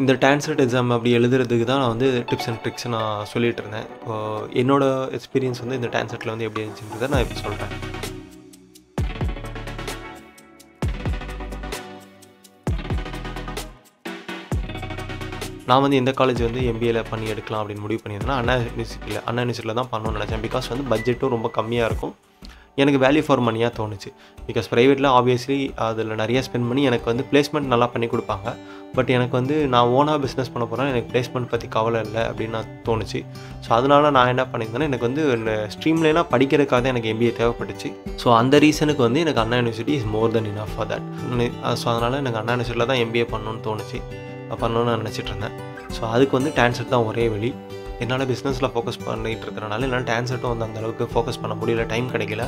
இந்த டான்செட் எக்ஸாம் அப்படி எழுதுறதுக்கு தான் நான் வந்து டிப்ஸ் அண்ட் ட்ரிக்ஸ் நான் சொல்லிட்டு இருந்தேன். என்னோட எக்ஸ்பீரியன்ஸ் வந்து இந்த டான்செட்ல வந்து எப்படி இருந்துச்சுன்றதை நான் இப்போ சொல்கிறேன். நான் வந்து எந்த காலேஜ் வந்து எம்பிஏல பண்ணி எடுக்கலாம் அப்படின்னு முடிவு பண்ணியிருந்தேன்னா அண்ணா யூனிவர்சிட்டியில் தான் பண்ணணும்னு நினச்சேன். பிகாஸ் வந்து பட்ஜெட்டும் ரொம்ப கம்மியாக இருக்கும். எனக்கு வேல்யூ ஃபார் மணியாக தோணுச்சு. பிகாஸ் ப்ரைவேட்டில் ஆப்வியஸ்லி அதில் நிறைய ஸ்பெண்ட் பண்ணி எனக்கு வந்து பிளேஸ்மெண்ட் நல்லா பண்ணி கொடுப்பாங்க. பட் எனக்கு வந்து நான் ஓனாக பிஸ்னஸ் பண்ண போகிறேன், எனக்கு பிளேஸ்மெண்ட் பற்றி கவலை இல்லை அப்படின்னு நான் தோணுச்சு. ஸோ அதனால நான் என்ன பண்ணியிருந்தேன்னா, எனக்கு வந்து இந்த ஸ்ட்ரீம்லைனாக படிக்கிறதுக்காக தான் எனக்கு எம்பிஏ தேவைப்பட்டுச்சு. ஸோ அந்த ரீசனுக்கு வந்து எனக்கு Anna University is more than enough for that. So அதனால் எனக்கு அண்ணா யூனிவர்சிட்டியில் தான் எம்பிஏ பண்ணணும்னு தோணுச்சு, பண்ணணும்னு நான் நினச்சிட்டு இருந்தேன். ஸோ அதுக்கு வந்து டான்செட் தான் ஒரே வழி. என்னால் பிஸ்னஸில் ஃபோக்கஸ் பண்ணிகிட்டு இருக்கிறனால என்னால் டான்செட்டும் வந்து அந்தளவுக்கு ஃபோக்கஸ் பண்ண முடியல, டைம் கிடைக்கல.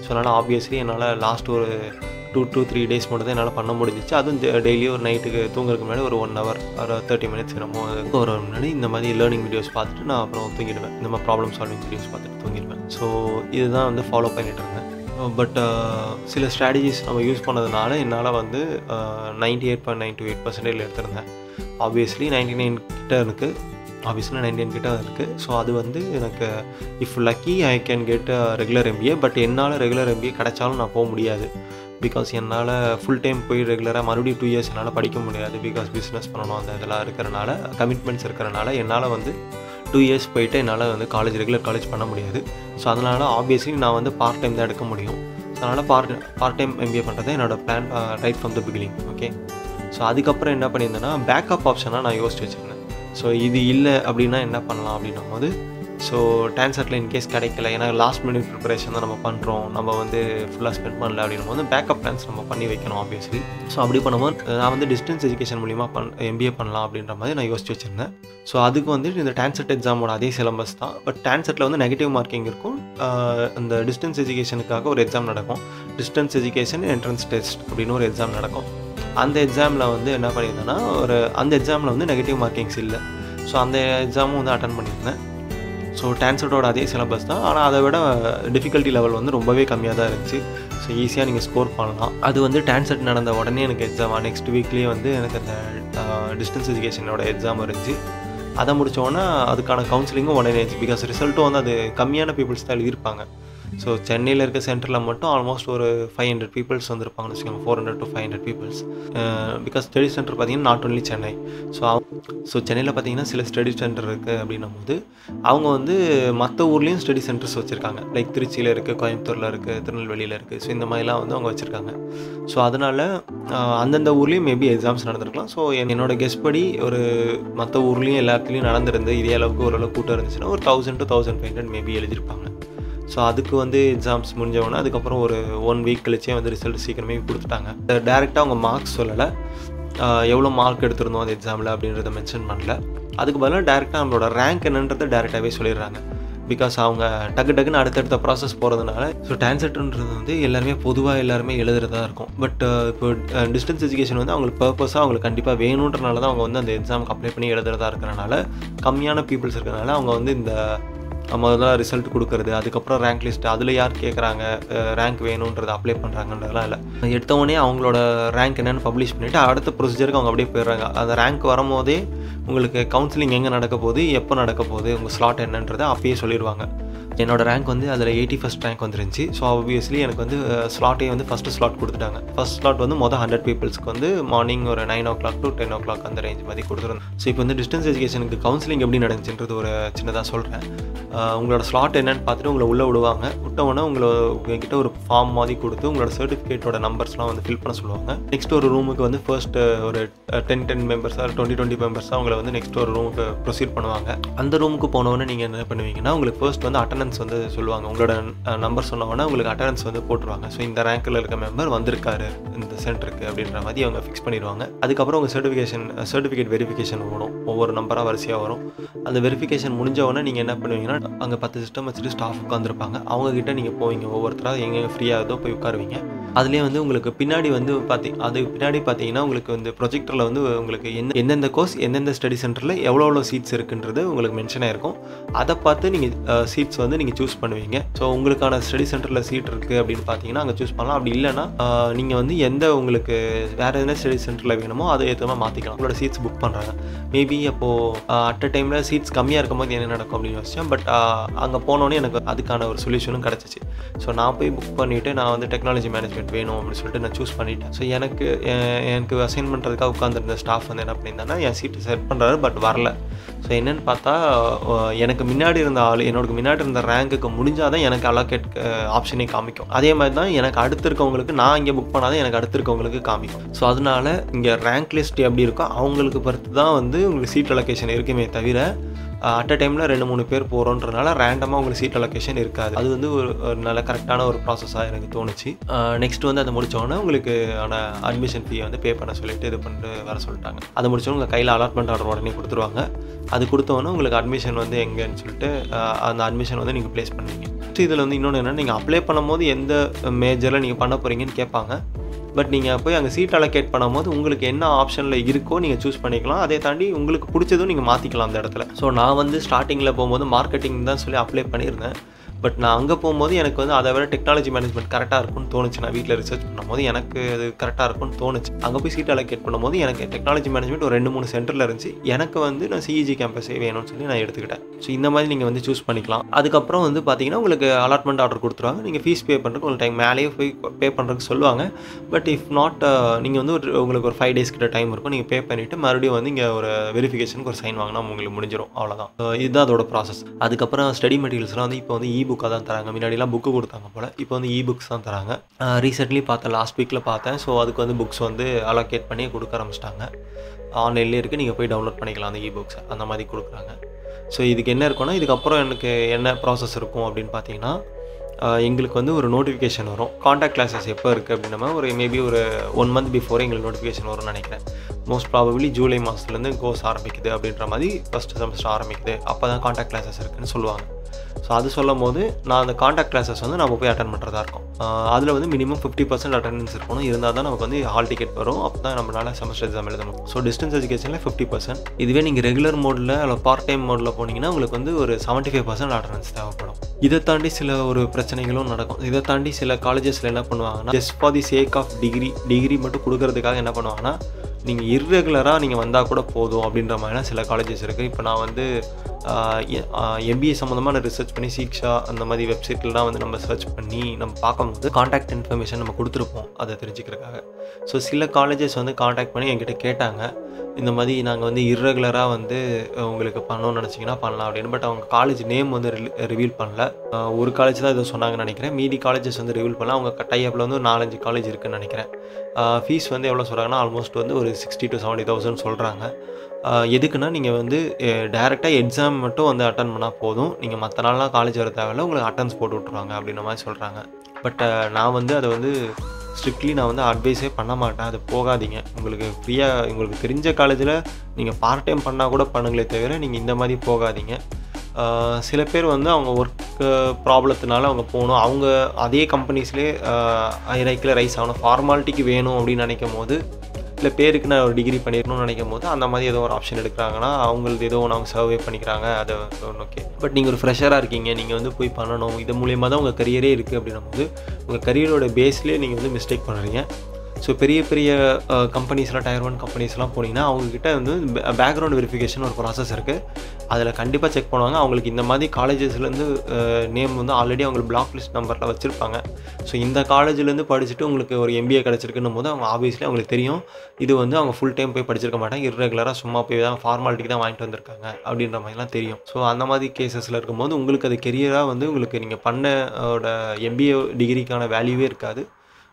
ஸோ அதனால் ஆப்வியஸ்லி என்னால் லாஸ்ட் ஒரு 2 to 3 days மட்டும் தான் என்னால் பண்ண முடிஞ்சிச்சு. அதுவும் டெய்லியும் ஒரு நைட்டுக்கு தூங்குறதுக்கு முன்னாடி ஒரு 1 hour ஒரு 30 minutes என்னமோ ஒரு முன்னாடி இந்த மாதிரி லேர்னிங் வீடியோஸ் பார்த்துட்டு நான் அப்புறம் தூங்கிடுவேன். இந்த மாதிரி ப்ராப்ளம் சால்விங் வீடியோஸ் பார்த்துட்டு தூங்கிடுவேன். ஸோ இதுதான் வந்து ஃபாலோ பண்ணிகிட்டு இருந்தேன். பட் சில ஸ்ட்ராட்டஜிஸ் நம்ம யூஸ் பண்ணதுனால என்னால் வந்து 98.98% எடுத்திருந்தேன். ஆப்வியஸ்லி 99 கிட்ட இருக்குது. ஆப்வியஸ்லி 99 கிட்ட இருக்குது. ஸோ அது வந்து எனக்கு if lucky I can get regular MBA. But என்னால் ரெகுலர் எம்பிஏ கிடைச்சாலும் நான் போக முடியாது. பிகாஸ் என்னால் ஃபுல் டைம் போய் ரெகுலராக மறுபடியும் 2 years என்னால் படிக்க முடியாது. பிகாஸ் பிஸ்னஸ் பண்ணணும், அந்த இதெல்லாம் இருக்கிறனால, கமிட்மெண்ட்ஸ் இருக்கிறனால என்னால் வந்து 2 years போயிட்டு என்னால் வந்து ரெகுலர் காலேஜ் பண்ண முடியாது. ஸோ அதனால் ஆப்வியஸ்லி நான் வந்து பார்ட் டைம் தான் எடுக்க முடியும். ஸோ அதனால் பார்ட் டைம் எம்பிஏ பண்ணுறது என்னோடய plan right from the beginning. Okay. So அதுக்கப்புறம் என்ன பண்ணியிருந்தேன்னா, பேக்கப் ஆப்ஷனாக நான் யோசிச்சு வச்சுருந்தேன். ஸோ இது இல்லை அப்படின்னா என்ன பண்ணலாம் அப்படின்னும் போது, ஸோ டான்செட்டில் இன்கேஸ் கிடைக்கல, ஏன்னா லாஸ்ட் மினிட் ப்ரிப்பரேஷன் தான் நம்ம பண்ணுறோம், நம்ம வந்து ஃபுல்லாக ஸ்பெண்ட் பண்ணல அப்படின்னும் போது பேக்கப் பிளான்ஸ் நம்ம பண்ணி வைக்கணும் ஆப்வியஸ்லி. ஸோ அப்படி பண்ணும்போது நான் வந்து டிஸ்டன்ஸ் எஜுகேஷன் மூலிமா எம்பிஏ பண்ணலாம் அப்படின்ற மாதிரி நான் யோசிச்சு வச்சுருந்தேன். ஸோ அதுக்கு வந்து இந்த டான்செட் எக்ஸாமோட அதே சிலபஸ் தான். பட் டான்செட்டில் வந்து நெகட்டிவ் மார்க்கிங் இருக்கும். அந்த டிஸ்டன்ஸ் எஜுகேஷனுக்காக ஒரு எக்ஸாம் நடக்கும். டிஸ்டன்ஸ் எஜுகேஷன் என்ட்ரன்ஸ் டெஸ்ட் அப்படின்னு ஒரு எக்ஸாம் நடக்கும். அந்த எக்ஸாமில் வந்து என்ன பண்ணியிருந்தேன்னா, அந்த எக்ஸாமில் வந்து நெகட்டிவ் மார்க்கிங்ஸ் இல்லை. ஸோ அந்த எக்ஸாமும் வந்து அட்டன் பண்ணியிருந்தேன். ஸோ டான்செட்டோட அதே சிலபஸ் தான். ஆனால் அதை விட டிஃபிகல்ட்டி லெவல் வந்து ரொம்பவே கம்மியாக தான் இருந்துச்சு. ஸோ ஈஸியாக நீங்கள் ஸ்கோர் பண்ணலாம். அது வந்து டான்செட் நடந்த உடனே எனக்கு எக்ஸாம் நெக்ஸ்ட் வீக்லேயே வந்து எனக்கு அந்த டிஸ்டன்ஸ் எஜுகேஷனோட எக்ஸாம் இருந்துச்சு. அதை முடித்தோடனே அதுக்கான கவுன்சிலிங்கும் உடனே இருந்துச்சு. பிகாஸ் ரிசல்ட்டும் வந்து அது கம்மியான பீப்புள்ஸ் தான் எழுதியிருப்பாங்க. ஸோ சென்னையில் இருக்க சென்டரில் மட்டும் ஆல்மோஸ்ட் ஒரு 500 பீப்புள்ஸ் வந்திருப்பாங்கன்னு வச்சுக்கோங்க, 400 to 500 peoples. Because study centre பார்த்தீங்கன்னா நாட் ஒன்லி சென்னை. ஸோ சென்னையில் பார்த்தீங்கன்னா சில ஸ்டடி சென்டர் இருக்குது அப்படின்னும் போது அவங்க வந்து மற்ற ஊர்லேயும் ஸ்டடி சென்டர்ஸ் வச்சுருக்காங்க. லைக் திருச்சியில் இருக்குது, கோயம்புத்தூரில் இருக்குது, திருநெல்வேலியில் இருக்குது. ஸோ இந்த மாதிரிலாம் வந்து அவங்க வச்சுருக்காங்க. ஸோ அதனால் அந்தந்த ஊர்லேயும் மேபி எக்ஸாம்ஸ் நடந்திருக்கலாம். ஸோ என்னோடய கெஸ் படி ஒரு மற்ற ஊர்லேயும் எல்லா இடத்துலையும் நடந்திருந்து இதே அளவுக்கு ஓரளவுக்கு கூட்டம் இருந்துச்சுன்னா ஒரு 1000 to 1500 மேபி எழுதியிருப்பாங்க. ஸோ அதுக்கு வந்து எக்ஸாம்ஸ் முடிஞ்சவொடனே அதுக்கப்புறம் ஒரு 1 week கழிச்சே வந்து ரிசல்ட் சீக்கிரமே கொடுத்துட்டாங்க. டேரெக்டாக அவங்க மார்க்ஸ் சொல்லலை, எவ்வளோ மார்க் எடுத்திருந்தோம் அந்த எக்ஸாமில் அப்படின்றத மென்ஷன் பண்ணல. அதுக்கு பதிலாக டேரெக்டாக நம்மளோட ரேங்க் என்னன்றதை டேரெக்டாகவே சொல்லிடுறாங்க. பிகாஸ் அவங்க டக்குன்னு அடுத்தடுத்த ப்ராசஸ் போகிறதுனால. ஸோ டான்செட்டுன்றது வந்து எல்லாருமே எழுதுறதா இருக்கும். பட் இப்போ டிஸ்டன்ஸ் எஜுகேஷன் வந்து அவங்களுக்கு பர்பஸாக அவங்களுக்கு கண்டிப்பாக வேணுன்றனால தான் அவங்க வந்து அந்த எக்ஸாமுக்கு அப்ளை பண்ணி எழுதுறதா இருக்கிறனால, கம்மியான பீப்புள்ஸ் இருக்கிறனால அவங்க வந்து இந்த முதல்ல ரிசல்ட் கொடுக்குறது, அதுக்கப்புறம் ரேங்க் லிஸ்ட், அதில் யார் கேட்குறாங்க ரேங்க் வேணுன்றதை அப்ளை பண்ணுறாங்கன்றதுலாம் இல்லை. எடுத்தவொடனே அவங்களோட ரேங்க் என்னென்னு பப்ளிஷ் பண்ணிவிட்டு அடுத்த ப்ரொசீஜருக்கு அவங்க அப்படியே போயிடுறாங்க. அந்த ரேங்க் வரும்போதே உங்களுக்கு கவுன்சிலிங் எங்கே நடக்க போகுது, எப்போ நடக்க போகுது, உங்கள் ஸ்லாட் என்னன்றதை அப்பயே சொல்லிடுவாங்க. என்னோடய ரேங்க் வந்து அதில் 81st ரேங்க் வந்துருந்துச்சு. ஸோ ஆப்வியஸ்லி எனக்கு வந்து ஸ்லாட்டே வந்து ஃபஸ்ட்டு ஸ்லாட் கொடுத்துட்டாங்க. ஃபஸ்ட் ஸ்லாட் வந்து 100 பீப்புள்ஸ்க்கு வந்து மார்னிங் ஒரு 9 o'clock to 10 o'clock அந்த ரேஞ்ச் மாதிரி கொடுத்துருந்தேன். ஸோ இப்போ வந்து டிஸ்டன்ஸ் எஜுகேஷனுக்கு கவுன்சிலிங் எப்படி நடந்துச்சுன்றது ஒரு சின்னதாக சொல்கிறேன். உங்களோட ஸ்லாட் என்னென்னு பார்த்துட்டு உங்களை உள்ளே விடுவாங்க. விட்டவுடனே உங்ககிட்ட ஒரு ஃபார்ம் மாதிரி கொடுத்து உங்களோட சர்டிஃபிகேட்டோட நம்பர்ஸ்லாம் வந்து ஃபில் பண்ண சொல்லுவாங்க. நெக்ஸ்ட் ஒரு ரூமுக்கு வந்து ஃபர்ஸ்ட் ஒரு 10 மெம்பர்ஸாக 20 மெம்பர்ஸாக அவங்கள வந்து நெக்ஸ்ட் ஒரு ரூமுக்கு ப்ரொசீட் பண்ணுவாங்க. அந்த ரூமுக்கு போனவொடனே நீங்கள் என்ன பண்ணுவீங்கன்னா, உங்களுக்கு ஃபர்ஸ்ட் வந்து அட்டண்டன்ஸ் வந்து சொல்லுவாங்க. உங்களோட நம்பர் சொன்னவொடனே உங்களுக்கு அட்டண்டன்ஸ் வந்து போட்டுருவாங்க. ஸோ இந்த ரேங்க்கில் இருக்க மெம்பர் வந்திருக்காரு இந்த சென்டருக்கு அப்படின்ற மாதிரி அவங்க ஃபிக்ஸ் பண்ணிடுவாங்க. அதுக்கப்புறம் உங்கள் சர்டிஃபிகேட் வெரிஃபிகேஷன் வரும். ஒவ்வொரு நம்பராக வரிசையாக வரும். அந்த வெரிஃபிகேஷன் முடிஞ்சவொடனே நீங்கள் என்ன பண்ணுவீங்கன்னா, அங்கே 10 சிஸ்டம் வச்சுட்டு ஸ்டாஃப் உட்காந்துருப்பாங்க. அவங்ககிட்ட நீங்கள் போவீங்க. ஒவ்வொருத்தராக எங்கே ஃப்ரீயாக இருந்தோ போய் உட்காருவீங்க. அதுலேயே வந்து உங்களுக்கு பின்னாடி வந்து பார்த்தீங்கன்னா உங்களுக்கு வந்து ப்ரொஜெக்டரில் வந்து உங்களுக்கு எந்தெந்த கோர்ஸ் எந்தெந்த ஸ்டடி சென்டரில் எவ்வளோ சீட்ஸ் இருக்குன்றது உங்களுக்கு மென்ஷன் ஆயிருக்கும். அதை பார்த்து நீங்கள் சீட்ஸ் வந்து நீங்கள் சூஸ் பண்ணுவீங்க. ஸோ உங்களுக்கான ஸ்டடி சென்டரில் சீட் இருக்குது அப்படின்னு பார்த்தீங்கன்னா அங்கே சூஸ் பண்ணலாம். அப்படி இல்லைன்னா நீங்கள் வந்து உங்களுக்கு வேறு எதனா ஸ்டடி சென்டரில் வேணுமோ அதை ஏற்ற மாதிரி மாற்றிக்கலாம். உங்களோட சீட்ஸ் புக் பண்ணுறாங்க. மேபி அப்போது அட் அ டைமில் சீட்ஸ் கம்மியாக இருக்கும்போது என்ன நடக்கும் அப்படின்னு யோசிச்சேன். பட் அங்கே போனோடனே எனக்கு அதுக்கான ஒரு சொல்யூஷனும் கிடச்சிச்சு. ஸோ நான் போய் புக் பண்ணிவிட்டு நான் வந்து டெக்னாலஜி மேனேஜ்மெண்ட் வேணும் அப்படின்னு சொல்லிட்டு நான் சூஸ் பண்ணிட்டேன். ஸோ எனக்கு அசைன் பண்ணுறதுக்காக உட்காந்துருந்த ஸ்டாஃப் வந்து என்ன பண்ணியிருந்தாங்கன்னா என் சீட்டு செட் பண்ணுறாரு, பட் வரல. ஸோ என்னென்னு பார்த்தா எனக்கு முன்னாடி இருந்த என்னோட முன்னாடி இருந்த ரேங்க்குக்கு முடிஞ்சால் தான் எனக்கு அலோகேட் ஆப்ஷனே காமிக்கும். அதே மாதிரி தான் எனக்கு அடுத்து இருக்கவங்களுக்கு நான் இங்கே புக் பண்ணாதான் எனக்கு அடுத்து இருக்கவங்களுக்கு காமிக்கும். ஸோ அதனால இங்கே ரேங்க் லிஸ்ட் எப்படி இருக்கோ அவங்களுக்கு பொறுத்து தான் வந்து உங்களுக்கு சீட் அலோகேஷன் இருக்குமே தவிர அட் அ டைமில் 2-3 பேர் போகிறோன்றனால ரேண்டமாக உங்களுக்கு சீட் அலோகேஷன் இருக்காது. அது வந்து ஒரு நல்ல கரெக்டான ஒரு ப்ராசஸாக எனக்கு தோணுச்சு. நெக்ஸ்ட் வந்து அதை முடித்தோடனே உங்களுக்கு அட்மிஷன் ஃபீ வந்து பே பண்ண சொல்லிட்டு இது பண்ணிட்டு வர சொல்லிட்டாங்க. அதை முடிச்சோன்னு உங்கள் கையில் அலாட்மெண்ட் ஆர்டர் உடனே கொடுத்துருவாங்க. அது கொடுத்தோன்னே உங்களுக்கு அட்மிஷன் வந்து எங்கேன்னு சொல்லிட்டு அந்த அட்மிஷன் வந்து நீங்கள் ப்ளேஸ் பண்ணுவீங்க. ஸோ இதில் வந்து இன்னொன்று என்னென்னா நீங்கள் அப்ளை பண்ணும்போது எந்த மேஜரில் நீங்கள் பண்ண போகிறீங்கன்னு கேட்பாங்க. பட் நீங்கள் போய் அங்கே சீட் அலோகேட் பண்ணும்போது உங்களுக்கு என்ன ஆப்ஷனில் இருக்கோ நீங்கள் சூஸ் பண்ணிக்கலாம். அதே தாண்டி உங்களுக்கு பிடிச்சதும் நீங்கள் மாற்றிக்கலாம் அந்த இடத்துல. ஸோ நான் வந்து ஸ்டார்டிங்கில் போகும்போது மார்க்கெட்டிங் தான் சொல்லி அப்ளை பண்ணியிருந்தேன். பட் நான் அங்கே போகும்போது எனக்கு வந்து அதை விட டெக்னாலஜி மேனேஜ்மெண்ட் கரெக்டாக இருக்கும்னு தோணுச்சு. நான் வீட்டில் ரிசர்ச் பண்ணும்போது எனக்கு அது கரெக்டாக இருக்கும்னு தோணுச்சு. அங்கே போய் சீட் அலோகேட் பண்ணும்போது எனக்கு டெக்னாலஜி மேனேஜ்மெண்ட் ஒரு 2-3 சென்டரில் இருந்துச்சு. எனக்கு வந்து நான் சிஇஜி கேம்பஸே வேணும்னு சொல்லி நான் எடுத்துக்கிட்டேன். ஸோ இந்த மாதிரி நீங்கள் வந்து சூஸ் பண்ணிக்கலாம். அதுக்கப்புறம் வந்து பார்த்தீங்கன்னா உங்களுக்கு அலாட்மெண்ட் ஆர்டர் கொடுத்துருவாங்க. நீங்கள் ஃபீஸ் பே பண்ணுறதுக்கு உங்களுக்கு டைம் மேலேயே போய் பே பண்ணுறதுக்கு சொல்லுவாங்க. பட் இஃப் நாட் நீங்கள் வந்து உங்களுக்கு ஒரு 5 days கிட்ட டைம் இருக்கும். நீங்கள் பே பண்ணிவிட்டு மறுபடியும் வந்து இங்கே ஒரு வெரிஃபிகேஷனுக்கு ஒரு சைன் வாங்கினா உங்களுக்கு முடிஞ்சிடும். அவ்வளோதான். இதுதான் அதோட ப்ராசஸ். அதுக்கப்புறம் ஸ்டடி மெட்டீரியல்ஸ்லாம் வந்து இப்போ வந்து புக்காக தான் தராங்க. முன்னாடிலாம் புக்கு கொடுத்தாங்க போல், இப்போ வந்து புக்ஸ் தான் தராங்க. ரீசெண்ட்லி பார்த்தேன், லாஸ்ட் வீக்கில் பார்த்தேன். ஸோ அதுக்கு வந்து புக்ஸ் வந்து அலோகேட் பண்ணி கொடுக்க ஆரம்பிச்சிட்டாங்க. ஆன்லைன்லேயே இருக்குது, நீங்கள் போய் டவுன்லோட் பண்ணிக்கலாம் அந்த புக்ஸை. அந்த மாதிரி கொடுக்குறாங்க. ஸோ இதுக்கு என்ன இருக்குன்னா, இதுக்கப்புறம் எனக்கு என்ன ப்ராசஸ் இருக்கும் அப்படின்னு பார்த்தீங்கன்னா, எங்களுக்கு வந்து ஒரு நோட்டிஃபிகேஷன் வரும். காண்டாக்ட் கிளாஸஸ் எப்போ இருக்குது அப்படின்னா மேபி ஒரு 1 month பிஃபோர் எங்களுக்கு நோட்டிஃபிகேஷன் வரும்னு நினைக்கிறேன். மோஸ்ட் ப்ராபபிலி ஜூலை மாதத்துலேருந்து கோர்ஸ் ஆரம்பிக்குது அப்படின்ற மாதிரி ஃபஸ்ட் செமஸ்டர் ஆரம்பிக்குது. அப்போ தான் காண்டாக்ட் கிளாஸஸ் இருக்குதுன்னு சொல்லுவாங்க. ஸோ அது சொல்லும் போது நான் அந்த காண்டாக்ட் கிளாஸஸ் வந்து நம்ம போய் அட்டன் பண்ணுறதா இருக்கும். அதில் வந்து மினிமம் 50% அட்டெண்டன்ஸ் இருக்கணும். இருந்தால் தான் நமக்கு வந்து ஹால் டிக்கெட் வரும். அப்போ தான் நம்மளால் செமஸ்டர் எக்ஸாம் எழுதணும். ஸோ டிஸ்டன்ஸ் எஜுகேஷனில் 50%. இதுவே நீங்கள் ரெகுலர் மோடில் இல்லை பார்ட் டைம் மோடில் போனீங்கன்னா உங்களுக்கு வந்து ஒரு 75% அட்டெண்டன்ஸ் தேவைப்படும். இதை தாண்டி சில ஒரு பிரச்சனைகளும் நடக்கும். இதை தாண்டி சில காலேஜஸில் என்ன பண்ணுவாங்கன்னா, just for the sake of degree மட்டும் கொடுக்கறதுக்காக என்ன பண்ணுவாங்கன்னா, நீங்கள் இர்ரெகுலராக நீங்கள் வந்தால் கூட போதும் அப்படின்ற மாதிரிலாம் சில காலேஜஸ் இருக்குது. இப்போ நான் வந்து எம்பிஏ சம்மந்தமாக ரிசர்ச் பண்ணி சீக்ஷா அந்த மாதிரி வெப்சைட்லாம் வந்து நம்ம சர்ச் பண்ணி நம்ம பார்க்கும்போது காண்டாக்ட் இன்ஃபர்மேஷன் நம்ம கொடுத்துருப்போம் அதை தெரிஞ்சுக்கிறதுக்காக. ஸோ சில காலேஜஸ் வந்து காண்டாக்ட் பண்ணி என்கிட்ட கேட்டாங்க, இந்த மாதிரி நாங்கள் வந்து இர்ரெகுலராக வந்து உங்களுக்கு பண்ணணும்னு நினச்சிங்கன்னா பண்ணலாம் அப்படின்னு. பட் அவங்க காலேஜ் நேம் வந்து ரிவீல் பண்ணல. ஒரு காலேஜ் தான் இதை சொன்னாங்கன்னு நினைக்கிறேன். மீதி காலேஜஸ் வந்து ரிவீல் பண்ணல. அவங்க டைப்பில் வந்து 4-5 காலேஜ் இருக்குதுன்னு நினைக்கிறேன். ஃபீஸ் வந்து எவ்வளோ சொல்கிறாங்கன்னா, ஆல்மோஸ்ட் வந்து ஒரு 60,000 to 70,000 சொல்கிறாங்க. எதுக்குன்னா, நீங்கள் வந்து டைரெக்டாக எக்ஸாம் மட்டும் வந்து அட்டன் பண்ணால் போதும். நீங்கள் மற்ற நாள்லாம் காலேஜ் வர தேவையில்ல, உங்களுக்கு அட்டெண்டன்ஸ் போட்டு விட்ருவாங்க அப்படின்ற மாதிரி சொல்கிறாங்க. பட் நான் வந்து அதை வந்து ஸ்ட்ரிக்ட்லி நான் வந்து அட்வைஸே பண்ண மாட்டேன். அது போகாதீங்க. உங்களுக்கு ஃப்ரீயாக உங்களுக்கு தெரிஞ்ச காலேஜில் நீங்கள் பார்ட் டைம் பண்ணால் கூட பண்ணுங்களே தவிர நீங்கள் இந்த மாதிரி போகாதீங்க. சில பேர் வந்து அவங்க ஒர்க்கு ப்ராப்ளத்தினால அவங்க போகணும், அவங்க அதே கம்பெனிஸ்லேயே ஹைரார்க்கியில் ரைஸ் ஆகணும், ஃபார்மாலிட்டிக்கு வேணும் அப்படின்னு நினைக்கும் போது, இல்லை பேருக்கு நான் ஒரு டிகிரி பண்ணிடணும்னு நினைக்கும் போது அந்த மாதிரி ஏதோ ஒரு ஆப்ஷன் எடுக்கிறாங்கன்னா அவங்களுக்கு ஏதோ ஒன்று அவங்க சர்வே பண்ணிக்கிறாங்க. அது ஓகே. பட் நீங்கள் ஒரு ஃப்ரெஷராக இருக்கீங்க, நீங்கள் வந்து போய் பண்ணணும், இது மூலியமாக தான் உங்கள் கரியரே இருக்குது அப்படின்னும் போது உங்கள் கரியரோட பேஸ்லேயே நீங்கள் வந்து மிஸ்டேக் பண்ணுறீங்க. ஸோ பெரிய பெரிய கம்பெனிஸ்லாம் Tier 1 கம்பெனிஸ்லாம் போனீங்கன்னா அவங்கக்கிட்ட வந்து பேக்ரவுண்ட் வெரிஃபிகேஷன் ஒரு ப்ராசஸ் இருக்குது. அதில் கண்டிப்பாக செக் பண்ணுவாங்க. அவங்களுக்கு இந்த மாதிரி காலேஜஸ்லேருந்து நேம் வந்து ஆல்ரெடி அவங்களுக்கு பிளாக் லிஸ்ட் நம்பரில் வச்சுருப்பாங்க. ஸோ இந்த காலேஜ்லேருந்து படிச்சுட்டு உங்களுக்கு ஒரு MBA கிடச்சிருக்குன்னும் போது அவங்க ஆப்வியஸ்லி அவங்களுக்கு தெரியும் இது வந்து அவங்க ஃபுல் டைம் போய் படிச்சிருக்க மாட்டாங்க, இர்ரெகுலராக சும்மா போய் தான் ஃபார்மாலிட்டிக்கு தான் வாங்கிட்டு வந்திருக்காங்க அப்படின்ற மாதிரிலாம் தெரியும். ஸோ அந்த மாதிரி கேசஸில் இருக்கும்போது உங்களுக்கு அது கெரியராக வந்து உங்களுக்கு நீங்கள் பண்ணோட MBA டிகிரிக்கான வேல்யூவே இருக்காது.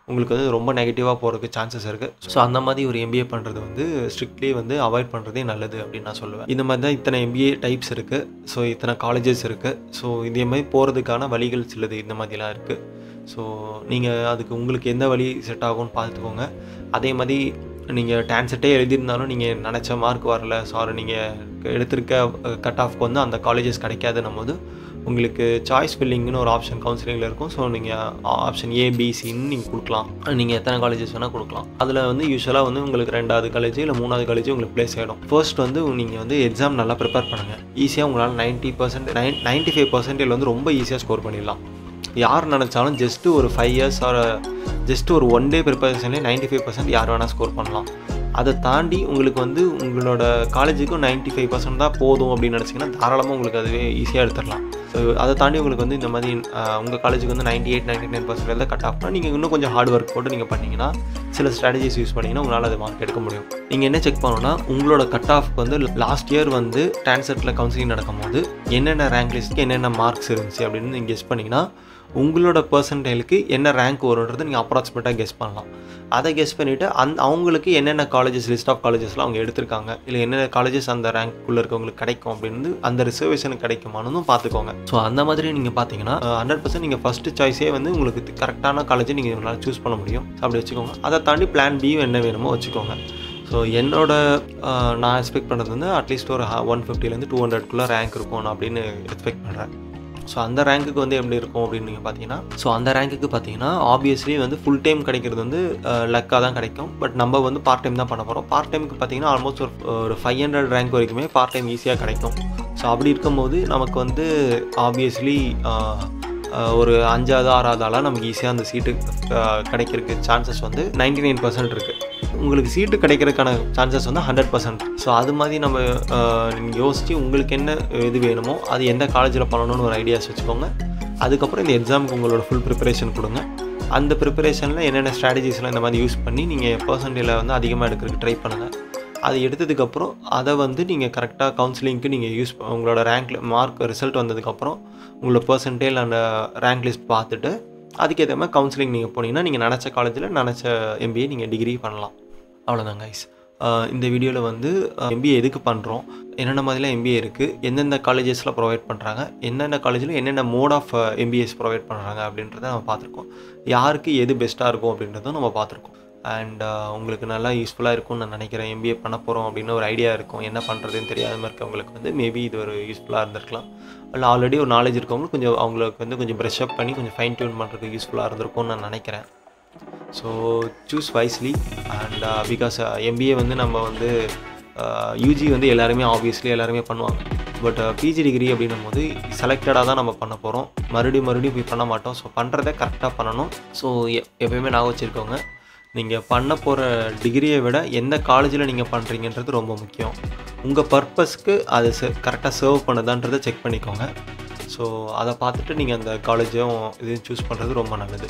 உங்களுக்கு வந்து ரொம்ப நெகட்டிவாக போகிறதுக்கு சான்சஸ் இருக்குது. ஸோ அந்த மாதிரி ஒரு MBA பண்ணுறது வந்து ஸ்ட்ரிக்ட்லி வந்து அவாய்ட் பண்ணுறதே நல்லது அப்படின்னு நான் சொல்லுவேன். இந்த மாதிரி தான் இத்தனை MBA டைப்ஸ் இருக்குது. ஸோ இத்தனை காலேஜஸ் இருக்குது. ஸோ இதே மாதிரி போகிறதுக்கான வழிகள் சிலது இந்த மாதிரிலாம் இருக்குது. ஸோ நீங்கள் அதுக்கு உங்களுக்கு எந்த வழி செட் ஆகும்னு பார்த்துக்கோங்க. அதே மாதிரி நீங்கள் டான்செட்டே எழுதியிருந்தாலும் நீங்கள் நினச்ச மார்க் வரல, சாரி நீங்கள் எடுத்திருக்க கட் ஆஃப்க்கு வந்து அந்த காலேஜஸ் கிடைக்காதுன்னும் போது உங்களுக்கு சாய்ஸ் ஃபில்லிங்னு ஒரு ஆப்ஷன் கவுன்சிலிங்கில் இருக்கும். ஸோ நீங்கள் ஆப்ஷன் ஏ, பி, சின்னு நீங்கள் கொடுக்கலாம். நீங்கள் எத்தனை காலேஜஸ் வேணால் கொடுக்கலாம். அதில் வந்து யூஸ்வலாக வந்து உங்களுக்கு 2வது காலேஜ் இல்லை 3வது காலேஜ் உங்களுக்கு ப்ளேஸ் ஆகிடும். ஃபர்ஸ்ட் வந்து நீங்கள் வந்து எக்ஸாம் நல்லா ப்ரிப்பேர் பண்ணுங்கள். ஈஸியாக உங்களால் 95% வந்து ரொம்ப ஈஸியாக ஸ்கோர் பண்ணிடலாம். யார் நினச்சாலும் ஜஸ்ட்டு ஒரு 5 இயர்ஸ் ஆர் ஜஸ்ட் ஒரு 1 டே ப்ரிப்பரேஷன்லேயே 95% யார் வேணால் ஸ்கோர் பண்ணலாம். அதை தாண்டி உங்களுக்கு வந்து உங்களோட காலேஜுக்கும் 95% தான் போதும் அப்படின்னு நினச்சிங்கன்னா தாராளமாக உங்களுக்கு அதுவே ஈஸியாக எடுத்துடலாம். ஸோ அதை தாண்டி உங்களுக்கு வந்து இந்த மாதிரி உங்கள் காலேஜுக்கு வந்து 98-99% தான் கட் ஆஃப்னா நீங்கள் இன்னும் கொஞ்சம் ஹார்ட் ஒர்க் போட்டு நீங்கள் பண்ணிங்கன்னா சில ஸ்ட்ராட்டஜிஸ் யூஸ் பண்ணிங்கன்னா உங்களால் அது மார்க் எடுக்க முடியும். நீங்கள் என்ன செக் பண்ணணும்னா உங்களோட கட் ஆஃப்க்கு வந்து லாஸ்ட் இயர் வந்து டான்செட்டில் கவுன்சிலிங் நடக்கும்போது என்னென்ன ரேங்க் லிஸ்ட்டுக்கு என்னென்ன மார்க்ஸ் இருந்துச்சு அப்படின்னு நீங்கள் கெஸ் பண்ணிங்கன்னா உங்களோட பர்சன்டைலுக்கு என்ன ரேங்க் வரும்ன்றது நீங்கள் அப்ராக்சிமேட்டாக கெஸ் பண்ணலாம். அதை கெஸ் பண்ணிவிட்டு அவங்களுக்கு என்னென்ன காலேஜஸ் லிஸ்ட் ஆஃப் காலேஜஸ்லாம் அவங்க எடுத்திருக்காங்க, இல்லை என்னென்ன காலேஜஸ் அந்த ரேங்க்குள்ளே இருக்கவங்களுக்கு கிடைக்கும் அப்படின்னு அந்த ரிசர்வேஷனுக்கு கிடைக்குமானு பார்த்துக்கோங்க. ஸோ அந்த மாதிரி நீங்கள் பார்த்தீங்கன்னா 100% நீங்கள் ஃபஸ்ட்டு சாய்ஸே வந்து உங்களுக்கு கரெக்டான காலேஜை நீங்கள் உங்களால் சூஸ் பண்ண முடியும். அப்படி வச்சுக்கோங்க. அதை தாண்டி பிளான் பியும் என்ன வேணுமோ வச்சுக்கோங்க. ஸோ நான் எக்ஸ்பெக்ட் பண்ணுறது வந்து அட்லீஸ்ட் ஒரு 150லேருந்து 200க்குள்ளே ரேங்க் இருக்கும் அப்படின்னு எக்ஸ்பெக்ட் பண்ணுறேன். ஸோ அந்த ரேங்க்குக்கு வந்து எப்படி இருக்கும் அப்படின்னு நீங்கள் பார்த்தீங்கன்னா ஆப்வியஸ்லி வந்து ஃபுல் டைம் கிடைக்கிறது வந்து லக்காக தான் கிடைக்கும். பட் நம்ம வந்து பார்ட் டைம் தான் பண்ண போகிறோம். பார்ட் டைமுக்கு பார்த்தீங்கன்னா ஆல்மோஸ்ட் ஒரு 500 ரேங்க் வரைக்குமே பார்ட் டைம் ஈஸியாக கிடைக்கும். ஸோ அப்படி இருக்கும்போது நமக்கு வந்து ஆப்வியஸ்லி ஒரு 5வது 6வது ஆளாக நமக்கு ஈஸியாக அந்த சீட்டு கிடைக்கிறதுக்கு சான்சஸ் வந்து 99% இருக்குது. உங்களுக்கு சீட்டு கிடைக்கிறதுக்கான சான்சஸ் வந்து 100%. ஸோ அது மாதிரி நம்ம நீங்கள் யோசித்து உங்களுக்கு என்ன இது வேணுமோ அது எந்த காலேஜில் பண்ணணும்னு ஒரு ஐடியாஸ் வச்சுக்கோங்க. அதுக்கப்புறம் இந்த எக்ஸாமுக்கு உங்களோட ஃபுல் ப்ரிப்பரேஷன் கொடுங்க. அந்த ப்ரிப்பரேஷனில் என்னென்ன ஸ்ட்ராட்டஜிஸ்லாம் இந்த மாதிரி யூஸ் பண்ணி நீங்கள் பர்சன்டேஜில் வந்து அதிகமாக எடுக்கிறதுக்கு ட்ரை பண்ணுங்கள். அது எடுத்ததுக்கப்புறம் அதை வந்து நீங்கள் கரெக்டாக கவுன்சிலிங்க்கு நீங்கள் உங்களோட ரேங்க் மார்க் ரிசல்ட் வந்ததுக்கப்புறம் உங்களோட பர்சன்டேஜ் அந்த ரேங்க் லிஸ்ட் பார்த்துட்டு அதுக்கேற்ற மாதிரி கவுன்சிலிங் நீங்கள் போனீங்கன்னா நீங்கள் நினச்ச காலேஜில் நினச்ச எம்பிஏ நீங்கள் டிகிரி பண்ணலாம். அவ்வளோதான் கைஸ். இந்த வீடியோவில் வந்து எம்பிஏ எதுக்கு பண்ணுறோம், என்னென்ன மாதிரிலாம் எம்பிஏ இருக்குது, எந்தெந்த காலேஜஸில் ப்ரொவைட் பண்ணுறாங்க, என்னென்ன காலேஜில் என்னென்ன மோட் ஆஃப் எம்பிஏஸ் ப்ரொவைட் பண்ணுறாங்க அப்படின்றத நம்ம பார்த்துருக்கோம். யாருக்கு எது பெஸ்ட்டாக இருக்கும் அப்படின்றதும் நம்ம பார்த்துருக்கோம். அண்ட் உங்களுக்கு நல்லா யூஸ்ஃபுல்லாக இருக்கும்னு நான் நினைக்கிறேன். எம்பிஏ பண்ண போகிறோம் அப்படின்னு ஒரு ஐடியா இருக்கும், என்ன பண்ணுறதுன்னு தெரியாத மாதிரி இருக்கவங்களுக்கு வந்து மேபி இது ஒரு யூஸ்ஃபுல்லாக இருந்திருக்கலாம். இல்லை ஆல்ரெடி ஒரு நாலேஜ் இருக்கவங்க கொஞ்சம் அவங்களுக்கு வந்து கொஞ்சம் ப்ரஷ் அப் பண்ணி கொஞ்சம் ஃபைன் டியூன் பண்ணுறதுக்கு யூஸ்ஃபுல்லாக இருந்திருக்கும்னு நான் நினைக்கிறேன். So choose wisely. And because MBA வந்து நம்ம வந்து யூஜி வந்து ஆப்வியஸ்லி எல்லாருமே பண்ணுவாங்க. பட் பிஜி டிகிரி அப்படின்னும் போது செலக்டடாக தான் நம்ம பண்ண போகிறோம். மறுபடியும் போய் பண்ண மாட்டோம். ஸோ பண்ணுறதை கரெக்டாக பண்ணணும். ஸோ எப்போயுமே நான் வச்சுருக்கோங்க, நீங்கள் பண்ண போகிற டிகிரியை விட எந்த காலேஜில் நீங்கள் பண்ணுறீங்கன்றது ரொம்ப முக்கியம். உங்கள் பர்பஸ்க்கு அது கரெக்டாக சர்வ் பண்ணுதான்றதை செக் பண்ணிக்கோங்க. ஸோ அதை பார்த்துட்டு நீங்கள் அந்த காலேஜும் இதையும் சூஸ் பண்ணுறது ரொம்ப நல்லது.